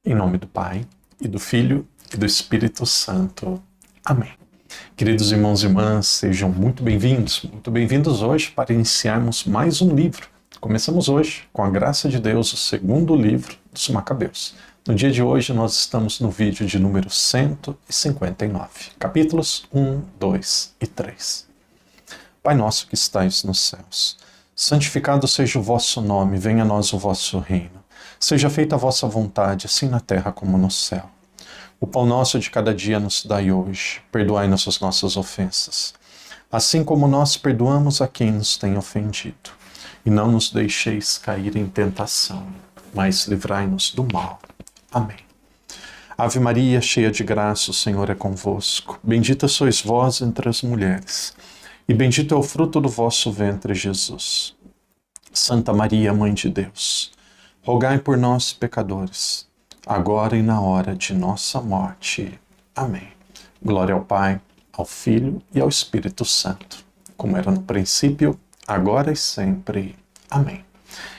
Em nome do Pai, e do Filho, e do Espírito Santo. Amém. Queridos irmãos e irmãs, sejam muito bem-vindos hoje para iniciarmos mais um livro. Começamos hoje, com a graça de Deus, o segundo livro dos Macabeus. No dia de hoje nós estamos no vídeo de número 159, capítulos 1, 2 e 3. Pai nosso que estais nos céus, santificado seja o vosso nome, venha a nós o vosso reino. Seja feita a vossa vontade, assim na terra como no céu. O pão nosso de cada dia nos dai hoje, perdoai-nos as nossas ofensas, assim como nós perdoamos a quem nos tem ofendido. E não nos deixeis cair em tentação, mas livrai-nos do mal. Amém. Ave Maria, cheia de graça, o Senhor é convosco. Bendita sois vós entre as mulheres, e bendito é o fruto do vosso ventre, Jesus. Santa Maria, Mãe de Deus, rogai por nós, pecadores, agora e na hora de nossa morte. Amém. Glória ao Pai, ao Filho e ao Espírito Santo, como era no princípio, agora e sempre. Amém.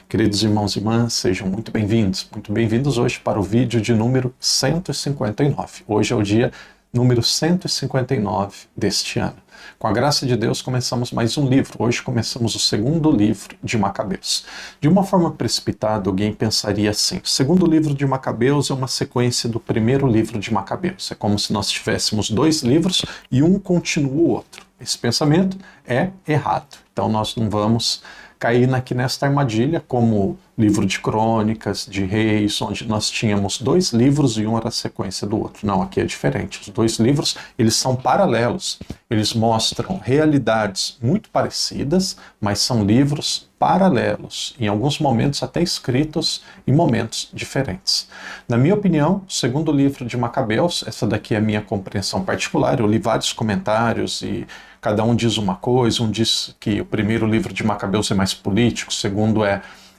Queridos irmãos e irmãs, sejam muito bem-vindos hoje para o vídeo de número 159. Hoje é o dia número 159 deste ano. Com a graça de Deus, começamos mais um livro. Hoje começamos o segundo livro de Macabeus. De uma forma precipitada, alguém pensaria assim: o segundo livro de Macabeus é uma sequência do primeiro livro de Macabeus. É como se nós tivéssemos dois livros e um continua o outro. Esse pensamento é errado. Então nós não vamos cair aqui nesta armadilha, como livro de crônicas, de reis, onde nós tínhamos dois livros e um era a sequência do outro. Não, aqui é diferente. Os dois livros, eles são paralelos. Eles mostram realidades muito parecidas, mas são livros paralelos, em alguns momentos até escritos em momentos diferentes. Na minha opinião, o segundo livro de Macabeus, essa daqui é a minha compreensão particular, eu li vários comentários e cada um diz uma coisa, um diz que o primeiro livro de Macabeus é mais político, o segundo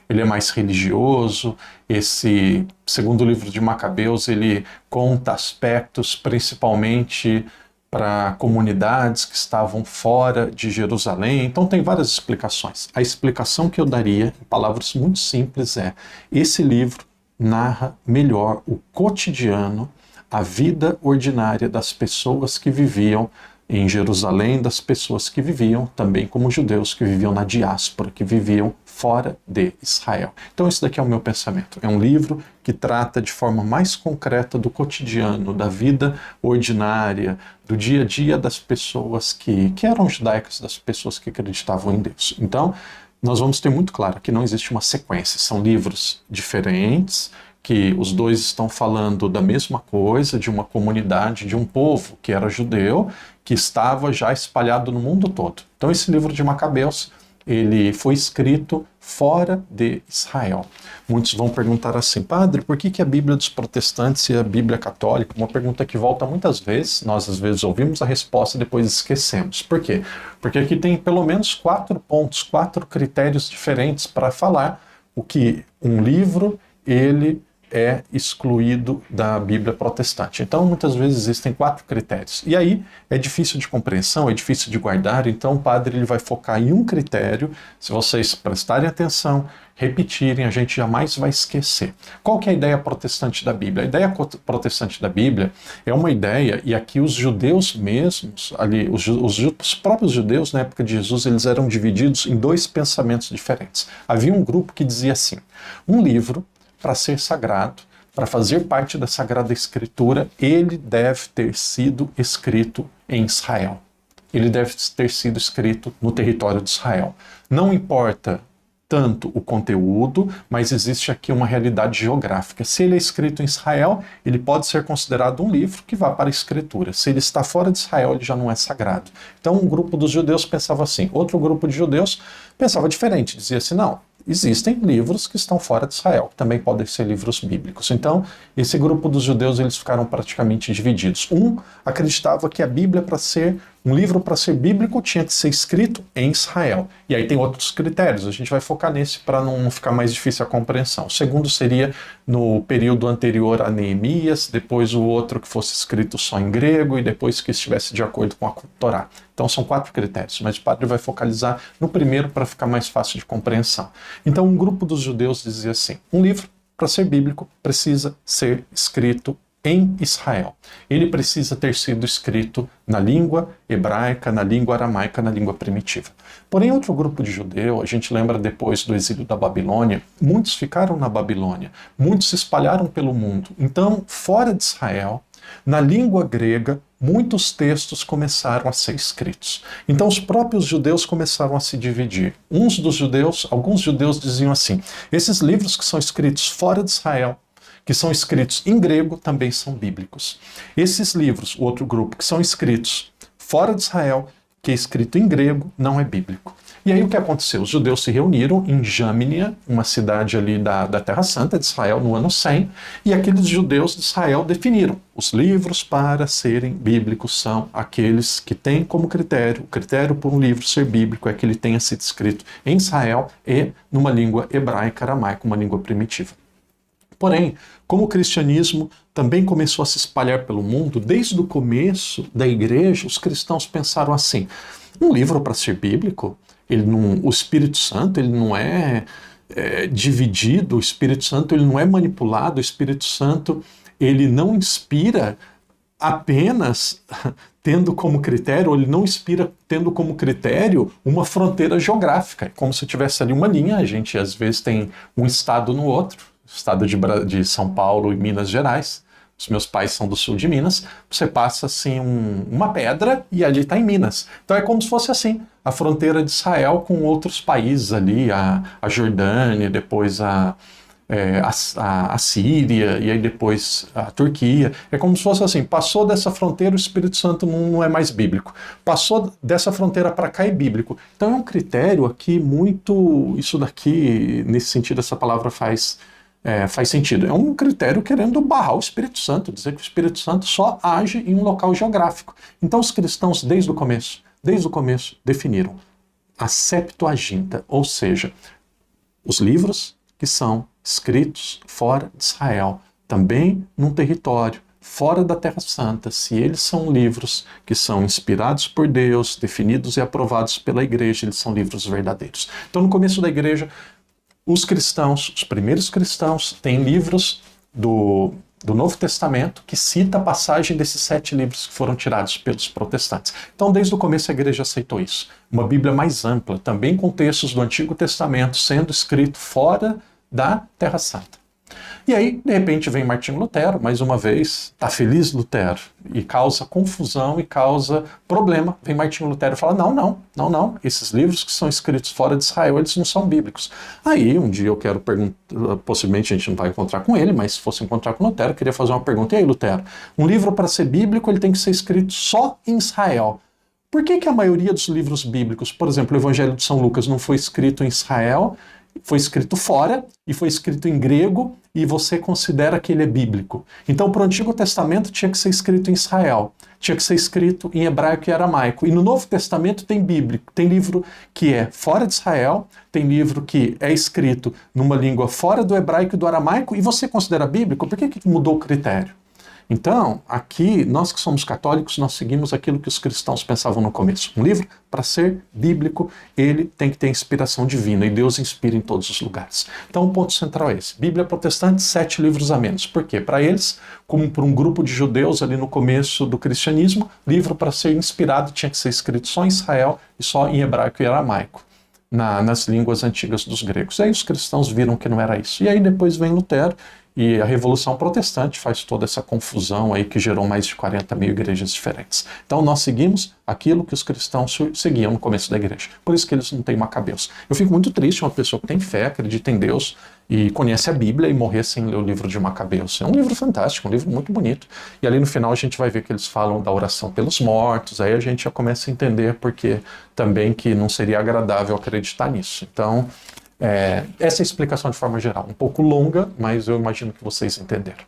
ele é mais religioso. Esse segundo livro de Macabeus, ele conta aspectos principalmente para comunidades que estavam fora de Jerusalém. Então tem várias explicações. A explicação que eu daria, em palavras muito simples, é: esse livro narra melhor o cotidiano, a vida ordinária das pessoas que viviam em Jerusalém, das pessoas que viviam também como judeus, que viviam na diáspora, que viviam fora de Israel. Então esse daqui é o meu pensamento. É um livro que trata de forma mais concreta do cotidiano, da vida ordinária, do dia a dia das pessoas que eram judaicas, das pessoas que acreditavam em Deus. Então nós vamos ter muito claro que não existe uma sequência. São livros diferentes, que os dois estão falando da mesma coisa, de uma comunidade, de um povo que era judeu, que estava já espalhado no mundo todo. Então esse livro de Macabeus, ele foi escrito fora de Israel. Muitos vão perguntar assim: padre, por que a Bíblia dos protestantes e a Bíblia católica? Uma pergunta que volta muitas vezes, nós às vezes ouvimos a resposta e depois esquecemos. Por quê? Porque aqui tem pelo menos 4 pontos, 4 critérios diferentes para falar o que um livro, ele é excluído da Bíblia protestante. Então, muitas vezes existem 4 critérios. E aí, é difícil de compreensão, é difícil de guardar, então o padre ele vai focar em um critério. Se vocês prestarem atenção, repetirem, a gente jamais vai esquecer. Qual que é a ideia protestante da Bíblia? A ideia protestante da Bíblia é uma ideia, e aqui os judeus mesmos, ali, os próprios judeus na época de Jesus, eles eram divididos em 2 pensamentos diferentes. Havia um grupo que dizia assim: um livro, para ser sagrado, para fazer parte da Sagrada Escritura, ele deve ter sido escrito em Israel. Ele deve ter sido escrito no território de Israel. Não importa tanto o conteúdo, mas existe aqui uma realidade geográfica. Se ele é escrito em Israel, ele pode ser considerado um livro que vá para a Escritura. Se ele está fora de Israel, ele já não é sagrado. Então um grupo dos judeus pensava assim, outro grupo de judeus pensava diferente, dizia assim: não, existem livros que estão fora de Israel, também podem ser livros bíblicos. Então, esse grupo dos judeus, eles ficaram praticamente divididos. Um acreditava que a Bíblia, para ser um livro, para ser bíblico, tinha que ser escrito em Israel. E aí tem outros critérios, a gente vai focar nesse para não ficar mais difícil a compreensão. O segundo seria no período anterior a Neemias, depois o outro que fosse escrito só em grego e depois que estivesse de acordo com a Torá. Então são 4 critérios, mas o padre vai focalizar no primeiro para ficar mais fácil de compreensão. Então um grupo dos judeus dizia assim: um livro, para ser bíblico, precisa ser escrito em Israel. Ele precisa ter sido escrito na língua hebraica, na língua aramaica, na língua primitiva. Porém, outro grupo de judeu, a gente lembra depois do exílio da Babilônia, muitos ficaram na Babilônia, muitos se espalharam pelo mundo. Então, fora de Israel, na língua grega, muitos textos começaram a ser escritos. Então os próprios judeus começaram a se dividir. Alguns judeus diziam assim: esses livros que são escritos fora de Israel, que são escritos em grego, também são bíblicos. Esses livros, o outro grupo, que são escritos fora de Israel, que é escrito em grego, não é bíblico. E aí o que aconteceu? Os judeus se reuniram em Jamnia, uma cidade ali da Terra Santa de Israel, no ano 100, e aqueles judeus de Israel definiram: os livros para serem bíblicos são aqueles que têm como critério, o critério por um livro ser bíblico é que ele tenha sido escrito em Israel e numa língua hebraica, aramaica, uma língua primitiva. Porém, como o cristianismo também começou a se espalhar pelo mundo, desde o começo da igreja, os cristãos pensaram assim: um livro para ser bíblico, o Espírito Santo ele não é dividido, o Espírito Santo ele não é manipulado, o Espírito Santo ele não inspira apenas tendo como critério, ou ele não inspira tendo como critério uma fronteira geográfica, como se tivesse ali uma linha. A gente às vezes tem um estado no outro, estado de São Paulo e Minas Gerais. Os meus pais são do sul de Minas. Você passa assim uma pedra e ali está em Minas. Então é como se fosse assim, a fronteira de Israel com outros países ali, a Jordânia, depois a Síria e aí depois a Turquia. É como se fosse assim, passou dessa fronteira, o Espírito Santo não é mais bíblico. Passou dessa fronteira para cá é bíblico. Então é um critério aqui muito... Isso daqui, nesse sentido, essa palavra faz sentido. É um critério querendo barrar o Espírito Santo, dizer que o Espírito Santo só age em um local geográfico. Então os cristãos, desde o começo, definiram a Septuaginta, ou seja, os livros que são escritos fora de Israel, também num território fora da Terra Santa, se eles são livros que são inspirados por Deus, definidos e aprovados pela igreja, eles são livros verdadeiros. Então no começo da igreja, os primeiros cristãos, têm livros do Novo Testamento que cita a passagem desses 7 livros que foram tirados pelos protestantes. Então, desde o começo, a igreja aceitou isso. Uma Bíblia mais ampla, também com textos do Antigo Testamento sendo escrito fora da Terra Santa. E aí, de repente, vem Martinho Lutero, mais uma vez, está feliz Lutero, e causa confusão e causa problema. Vem Martinho Lutero e fala: não, esses livros que são escritos fora de Israel, eles não são bíblicos. Aí, um dia eu quero perguntar, possivelmente a gente não vai encontrar com ele, mas se fosse encontrar com Lutero, eu queria fazer uma pergunta: e aí, Lutero, um livro para ser bíblico, ele tem que ser escrito só em Israel. Por que a maioria dos livros bíblicos, por exemplo, o Evangelho de São Lucas, não foi escrito em Israel, foi escrito fora e foi escrito em grego, e você considera que ele é bíblico? Então, para o Antigo Testamento tinha que ser escrito em Israel, tinha que ser escrito em hebraico e aramaico. E no Novo Testamento tem livro que é fora de Israel, tem livro que é escrito numa língua fora do hebraico e do aramaico, e você considera bíblico? Por que mudou o critério? Então, aqui, nós que somos católicos, nós seguimos aquilo que os cristãos pensavam no começo. Um livro, para ser bíblico, ele tem que ter inspiração divina, e Deus inspira em todos os lugares. Então, o ponto central é esse. Bíblia protestante, 7 livros a menos. Por quê? Para eles, como para um grupo de judeus ali no começo do cristianismo, livro para ser inspirado tinha que ser escrito só em Israel e só em hebraico e aramaico, nas línguas antigas dos gregos. Aí os cristãos viram que não era isso. E aí depois vem Lutero, e a Revolução Protestante faz toda essa confusão aí que gerou mais de 40 mil igrejas diferentes. Então nós seguimos aquilo que os cristãos seguiam no começo da igreja. Por isso que eles não têm Macabeus. Eu fico muito triste uma pessoa que tem fé, acredita em Deus e conhece a Bíblia e morrer sem ler o livro de Macabeus. É um livro fantástico, um livro muito bonito. E ali no final a gente vai ver que eles falam da oração pelos mortos, aí a gente já começa a entender porque também que não seria agradável acreditar nisso. Então, essa é a explicação de forma geral, um pouco longa, mas eu imagino que vocês entenderam.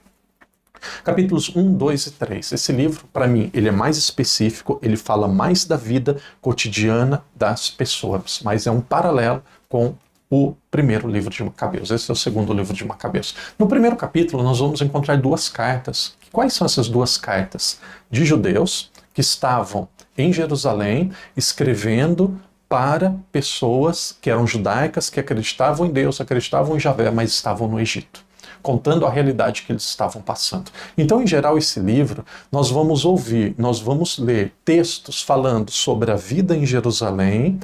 Capítulos 1, 2 e 3. Esse livro, para mim, ele é mais específico, ele fala mais da vida cotidiana das pessoas, mas é um paralelo com o primeiro livro de Macabeus. Esse é o segundo livro de Macabeus. No primeiro capítulo, nós vamos encontrar 2 cartas. Quais são essas 2 cartas? De judeus que estavam em Jerusalém escrevendo para pessoas que eram judaicas, que acreditavam em Deus, acreditavam em Javé, mas estavam no Egito. contando a realidade que eles estavam passando. Então, em geral, esse livro, nós vamos ler textos falando sobre a vida em Jerusalém,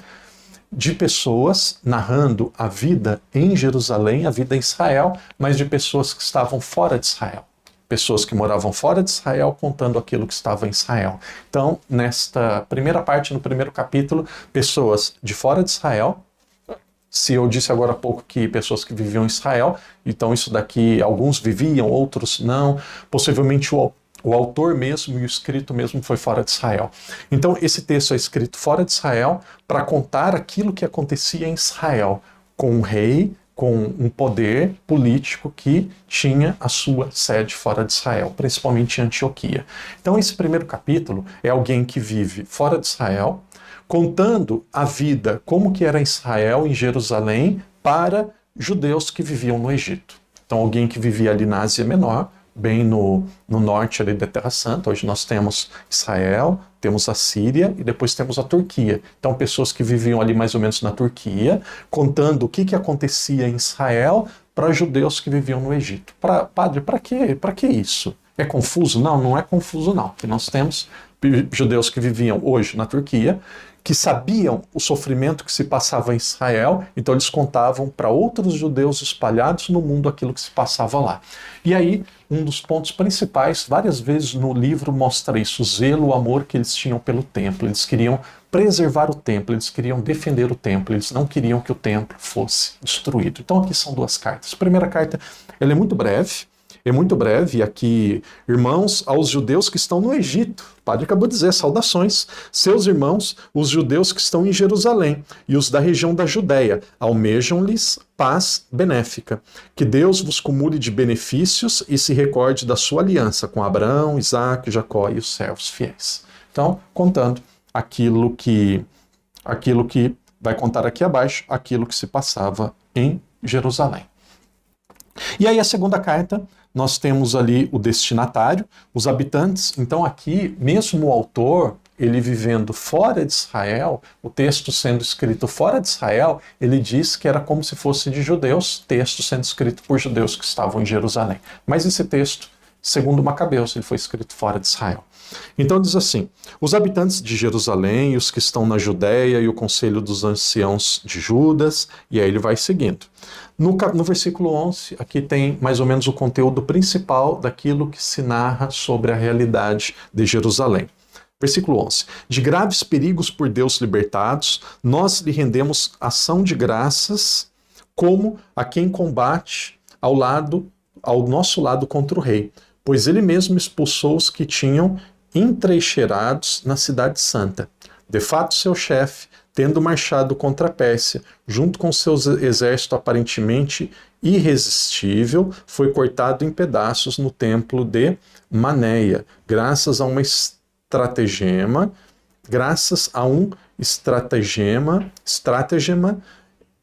de pessoas narrando a vida em Jerusalém, a vida em Israel, mas de pessoas que estavam fora de Israel. Pessoas que moravam fora de Israel contando aquilo que estava em Israel. Então, nesta primeira parte, no primeiro capítulo, pessoas de fora de Israel. Se eu disse agora há pouco que pessoas que viviam em Israel, então isso daqui, alguns viviam, outros não. Possivelmente o autor mesmo e o escrito mesmo foi fora de Israel. Então esse texto é escrito fora de Israel para contar aquilo que acontecia em Israel, com um rei, com um poder político que tinha a sua sede fora de Israel, principalmente em Antioquia. Então esse primeiro capítulo é alguém que vive fora de Israel, contando a vida, como que era em Israel, em Jerusalém, para judeus que viviam no Egito. Então alguém que vivia ali na Ásia Menor, bem no norte ali da Terra Santa. Hoje nós temos Israel, temos a Síria e depois temos a Turquia. Então pessoas que viviam ali mais ou menos na Turquia, contando o que acontecia em Israel para judeus que viviam no Egito. Padre, para que isso? É confuso? Não, não é confuso não. Porque nós temos judeus que viviam hoje na Turquia, que sabiam o sofrimento que se passava em Israel, então eles contavam para outros judeus espalhados no mundo aquilo que se passava lá. E aí, um dos pontos principais, várias vezes no livro mostra isso, o zelo, o amor que eles tinham pelo templo. Eles queriam preservar o templo, eles queriam defender o templo, eles não queriam que o templo fosse destruído. Então aqui são duas cartas. A primeira carta, ela é muito breve, e aqui, irmãos, aos judeus que estão no Egito. O padre acabou de dizer, saudações. Seus irmãos, os judeus que estão em Jerusalém e os da região da Judéia, almejam-lhes paz benéfica. Que Deus vos cumule de benefícios e se recorde da sua aliança com Abraão, Isaque, Jacó e os servos fiéis. Então, contando aquilo que vai contar aqui abaixo, aquilo que se passava em Jerusalém. E aí a segunda carta, nós temos ali o destinatário, os habitantes. Então aqui, mesmo o autor, ele vivendo fora de Israel, o texto sendo escrito fora de Israel, ele diz que era como se fosse de judeus, texto sendo escrito por judeus que estavam em Jerusalém. Mas esse texto, segundo Macabeus, ele foi escrito fora de Israel. Então diz assim: os habitantes de Jerusalém, os que estão na Judéia e o conselho dos anciãos de Judas, e aí ele vai seguindo. No versículo 11, aqui tem mais ou menos o conteúdo principal daquilo que se narra sobre a realidade de Jerusalém. Versículo 11. De graves perigos por Deus libertados, nós lhe rendemos ação de graças, como a quem combate ao nosso lado contra o rei, pois ele mesmo expulsou os que tinham entrincheirados na cidade santa. De fato, seu chefe, tendo marchado contra a Pérsia, junto com seu exército aparentemente irresistível, foi cortado em pedaços no templo de Manéia, graças a um estratagema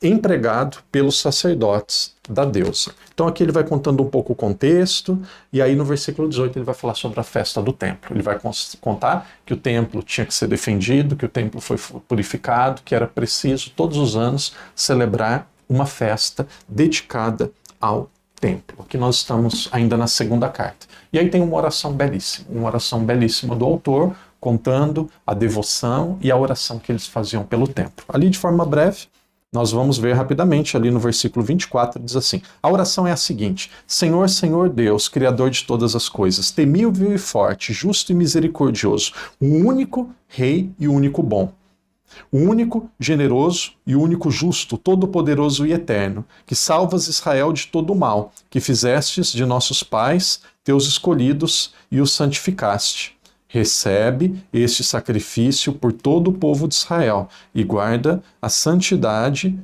empregado pelos sacerdotes da deusa. Então aqui ele vai contando um pouco o contexto, e aí no versículo 18 ele vai falar sobre a festa do templo. Ele vai contar que o templo tinha que ser defendido, que o templo foi purificado, que era preciso todos os anos celebrar uma festa dedicada ao templo. Aqui nós estamos ainda na segunda carta. E aí tem uma oração belíssima do autor, contando a devoção e a oração que eles faziam pelo templo. Ali de forma breve, nós vamos ver rapidamente, ali no versículo 24, diz assim: a oração é a seguinte: Senhor, Senhor Deus, Criador de todas as coisas, temível e forte, justo e misericordioso, o único Rei e o único bom, o único generoso e o único justo, todo-poderoso e eterno, que salvas Israel de todo o mal, que fizestes de nossos pais, teus escolhidos, e os santificaste. Recebe este sacrifício por todo o povo de Israel e guarda a santidade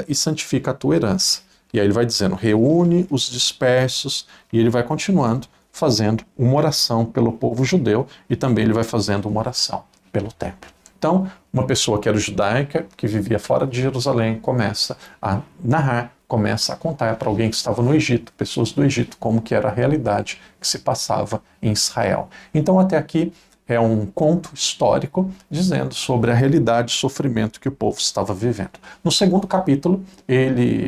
e santifica a tua herança. E aí ele vai dizendo, reúne os dispersos, e ele vai continuando fazendo uma oração pelo povo judeu, e também ele vai fazendo uma oração pelo templo. Então, uma pessoa que era judaica, que vivia fora de Jerusalém, começa a narrar, começa a contar para alguém que estava no Egito, pessoas do Egito, como que era a realidade que se passava em Israel. Então, até aqui, é um conto histórico dizendo sobre a realidade e sofrimento que o povo estava vivendo. No segundo capítulo,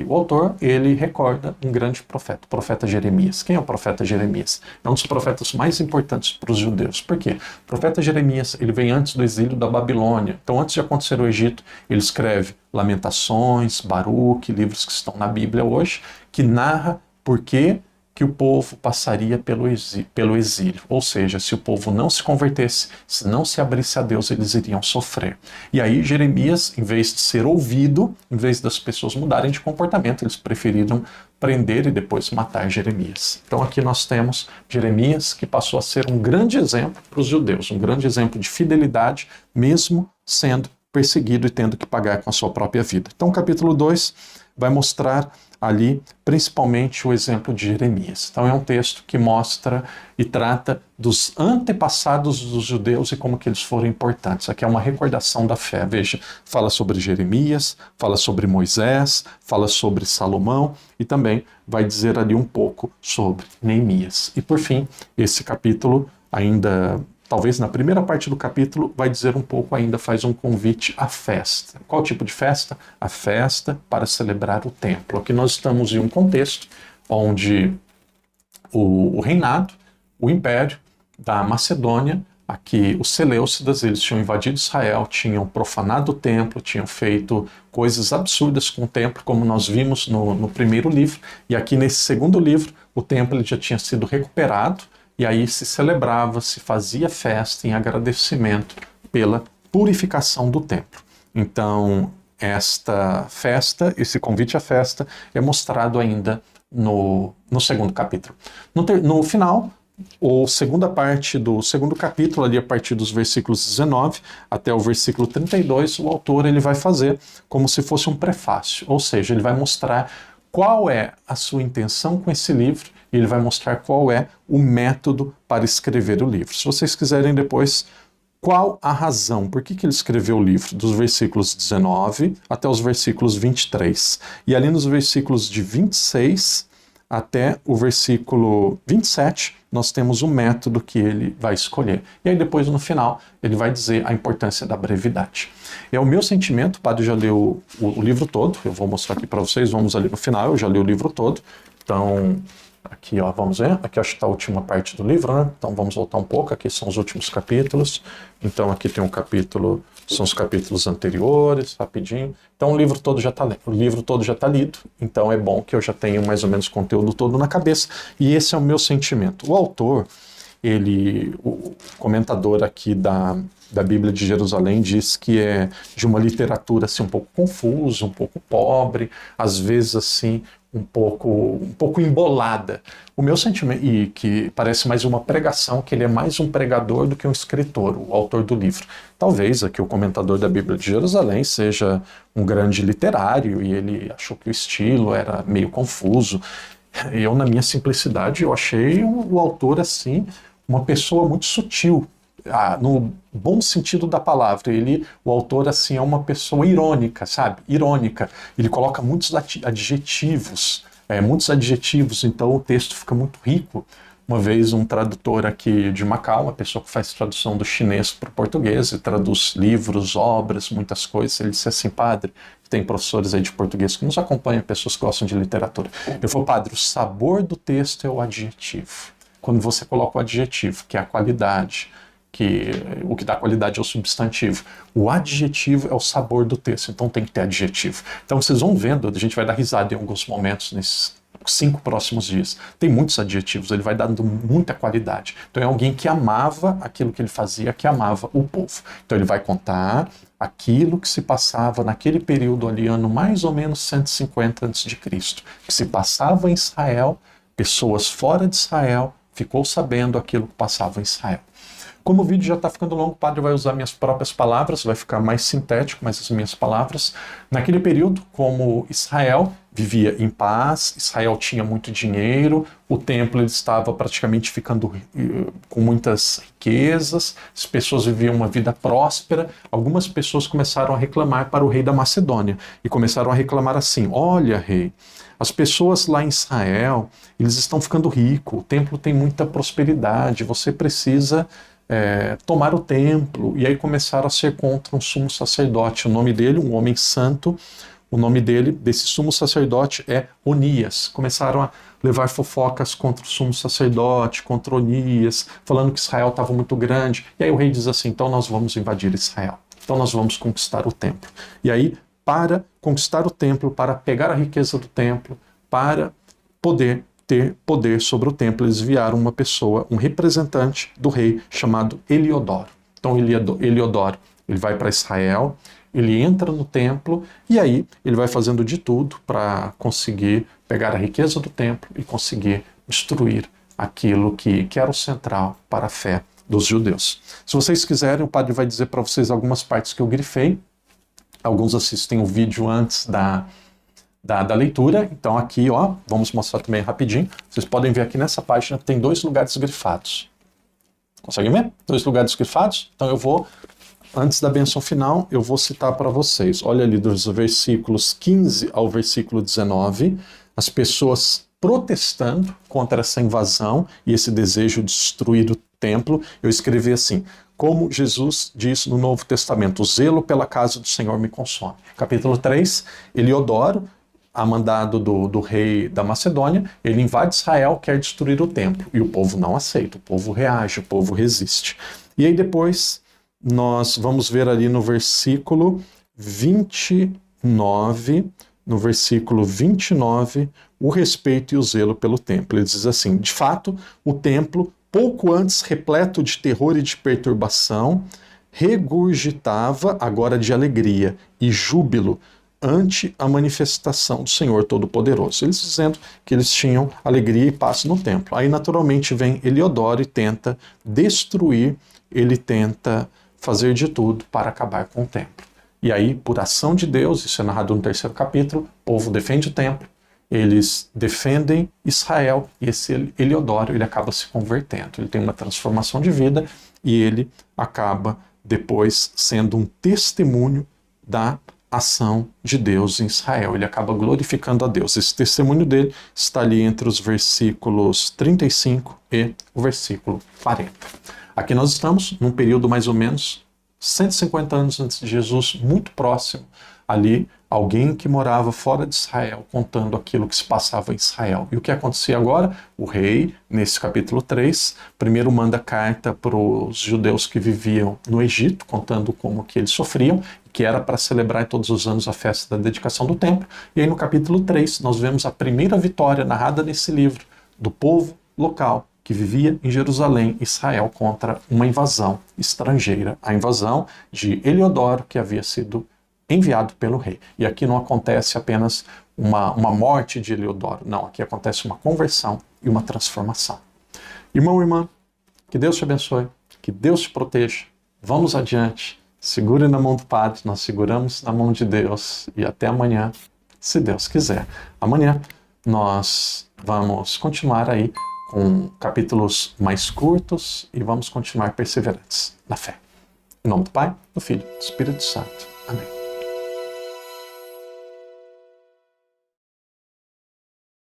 o autor recorda um grande profeta, o profeta Jeremias. Quem é o profeta Jeremias? É um dos profetas mais importantes para os judeus. Por quê? O profeta Jeremias, ele vem antes do exílio da Babilônia. Então, antes de acontecer o Egito, ele escreve Lamentações, Baruque, livros que estão na Bíblia hoje, que narra por que o povo passaria pelo exílio. Ou seja, se o povo não se convertesse, se não se abrisse a Deus, eles iriam sofrer. E aí Jeremias, em vez de ser ouvido, em vez das pessoas mudarem de comportamento, eles preferiram prender e depois matar Jeremias. Então aqui nós temos Jeremias, que passou a ser um grande exemplo para os judeus, um grande exemplo de fidelidade, mesmo sendo perseguido e tendo que pagar com a sua própria vida. Então o capítulo 2 vai mostrar ali, principalmente, o exemplo de Jeremias. Então é um texto que mostra e trata dos antepassados dos judeus e como que eles foram importantes. Aqui é uma recordação da fé. Veja, fala sobre Jeremias, fala sobre Moisés, fala sobre Salomão e também vai dizer ali um pouco sobre Neemias. E por fim, esse capítulo ainda... Talvez na primeira parte do capítulo vai dizer um pouco ainda, faz um convite à festa. Qual tipo de festa? A festa para celebrar o templo. Aqui nós estamos em um contexto onde o reinado, o império da Macedônia, aqui os Seleucidas, eles tinham invadido Israel, tinham profanado o templo, tinham feito coisas absurdas com o templo, como nós vimos no primeiro livro. E aqui nesse segundo livro, o templo ele já tinha sido recuperado, e aí se celebrava, se fazia festa em agradecimento pela purificação do templo. Então, esta festa, esse convite à festa, é mostrado ainda no segundo capítulo. No final, a segunda parte do segundo capítulo, ali a partir dos versículos 19 até o versículo 32, o autor ele vai fazer como se fosse um prefácio, ou seja, ele vai mostrar qual é a sua intenção com esse livro, e ele vai mostrar qual é o método para escrever o livro. Se vocês quiserem depois, qual a razão, por que ele escreveu o livro? Dos versículos 19 até os versículos 23. E ali nos versículos de 26 até o versículo 27, nós temos o método que ele vai escolher. E aí depois, no final, ele vai dizer a importância da brevidade. É o meu sentimento, o padre já leu o livro todo, eu vou mostrar aqui para vocês, vamos ali no final, eu já li o livro todo. Então, aqui ó, vamos ver, aqui acho que está a última parte do livro, né? Então vamos voltar um pouco, aqui são os últimos capítulos. Então aqui tem um capítulo, são os capítulos anteriores, rapidinho. Então o livro todo já está lido, então é bom que eu já tenho mais ou menos o conteúdo todo na cabeça. E esse é o meu sentimento. O autor, o comentador aqui da Bíblia de Jerusalém diz que é de uma literatura assim, um pouco confusa, um pouco pobre, às vezes assim, um pouco embolada. O meu sentimento, e que parece mais uma pregação, que ele é mais um pregador do que um escritor, o autor do livro. Talvez aqui o comentador da Bíblia de Jerusalém seja um grande literário e ele achou que o estilo era meio confuso. Eu, na minha simplicidade, eu achei o autor assim, uma pessoa muito sutil, no bom sentido da palavra. O autor assim é uma pessoa irônica, sabe? Irônica. Ele coloca muitos adjetivos, então o texto fica muito rico. Uma vez um tradutor aqui de Macau, uma pessoa que faz tradução do chinês para o português e traduz livros, obras, muitas coisas, ele disse assim: padre, tem professores aí de português que nos acompanham, pessoas que gostam de literatura. Eu falei: padre, o sabor do texto é o adjetivo. Quando você coloca o adjetivo, que é a qualidade, que o que dá qualidade é o substantivo. O adjetivo é o sabor do texto, então tem que ter adjetivo. Então vocês vão vendo, a gente vai dar risada em alguns momentos nesses 5 próximos dias. Tem muitos adjetivos, ele vai dando muita qualidade. Então é alguém que amava aquilo que ele fazia, que amava o povo. Então ele vai contar aquilo que se passava naquele período ali, ano mais ou menos 150 a.C., que se passava em Israel, pessoas fora de Israel ficou sabendo aquilo que passava em Israel. Como o vídeo já está ficando longo, o padre vai usar minhas próprias palavras, vai ficar mais sintético, mas as minhas palavras. Naquele período, como Israel vivia em paz, Israel tinha muito dinheiro, o templo ele estava praticamente ficando com muitas riquezas, as pessoas viviam uma vida próspera. Algumas pessoas começaram a reclamar para o rei da Macedônia e começaram a reclamar assim: olha, rei, as pessoas lá em Israel, eles estão ficando ricos, o templo tem muita prosperidade, você precisa tomar o templo, e aí começaram a ser contra um sumo sacerdote. O nome dele, um homem santo, o nome desse sumo sacerdote é Onias. Começaram a levar fofocas contra o sumo sacerdote, contra Onias, falando que Israel estava muito grande. E aí o rei diz assim, então nós vamos invadir Israel. Então nós vamos conquistar o templo. E aí, para conquistar o templo, para pegar a riqueza do templo, para poder ter poder sobre o templo, eles enviaram uma pessoa, um representante do rei chamado Eliodoro. Então Eliodoro, ele vai para Israel, ele entra no templo e aí ele vai fazendo de tudo para conseguir pegar a riqueza do templo e conseguir destruir aquilo que era o central para a fé dos judeus. Se vocês quiserem, o padre vai dizer para vocês algumas partes que eu grifei. Alguns assistem o vídeo antes da leitura. Então aqui, ó, vamos mostrar também rapidinho. Vocês podem ver aqui nessa página tem 2 lugares grifados. Conseguem ver? 2 lugares grifados? Então eu vou, antes da bênção final, eu vou citar para vocês. Olha ali dos versículos 15 ao versículo 19, as pessoas protestando contra essa invasão e esse desejo de destruir o templo. Eu escrevi assim, como Jesus diz no Novo Testamento, o zelo pela casa do Senhor me consome. Capítulo 3, Eliodoro, a mandado do rei da Macedônia, ele invade Israel, quer destruir o templo. E o povo não aceita, o povo reage, o povo resiste. E aí depois nós vamos ver ali no versículo 29, o respeito e o zelo pelo templo. Ele diz assim, de fato, o templo, pouco antes repleto de terror e de perturbação, regurgitava agora de alegria e júbilo ante a manifestação do Senhor Todo-Poderoso. Eles dizendo que eles tinham alegria e paz no templo. Aí, naturalmente, vem Eliodoro e tenta destruir, ele tenta fazer de tudo para acabar com o templo. E aí, por ação de Deus, isso é narrado no 3º capítulo, o povo defende o templo, eles defendem Israel, e esse Eliodoro, ele acaba se convertendo. Ele tem uma transformação de vida e ele acaba depois sendo um testemunho da ação de Deus em Israel. Ele acaba glorificando a Deus. Esse testemunho dele está ali entre os versículos 35 e o versículo 40. Aqui nós estamos num período mais ou menos 150 anos antes de Jesus, muito próximo. Ali, alguém que morava fora de Israel contando aquilo que se passava em Israel. E o que acontecia agora? O rei, nesse capítulo 3, primeiro manda carta para os judeus que viviam no Egito, contando como que eles sofriam, que era para celebrar todos os anos a festa da dedicação do templo. E aí no capítulo 3 nós vemos a primeira vitória narrada nesse livro do povo local que vivia em Jerusalém, Israel, contra uma invasão estrangeira. A invasão de Eliodoro, que havia sido enviado pelo rei. E aqui não acontece apenas uma morte de Eliodoro, não, aqui acontece uma conversão e uma transformação. Irmão e irmã, que Deus te abençoe, que Deus te proteja, vamos adiante, segure na mão do Padre, nós seguramos na mão de Deus e até amanhã, se Deus quiser. Amanhã nós vamos continuar aí com capítulos mais curtos e vamos continuar perseverantes na fé. Em nome do Pai, do Filho e do Espírito Santo. Amém.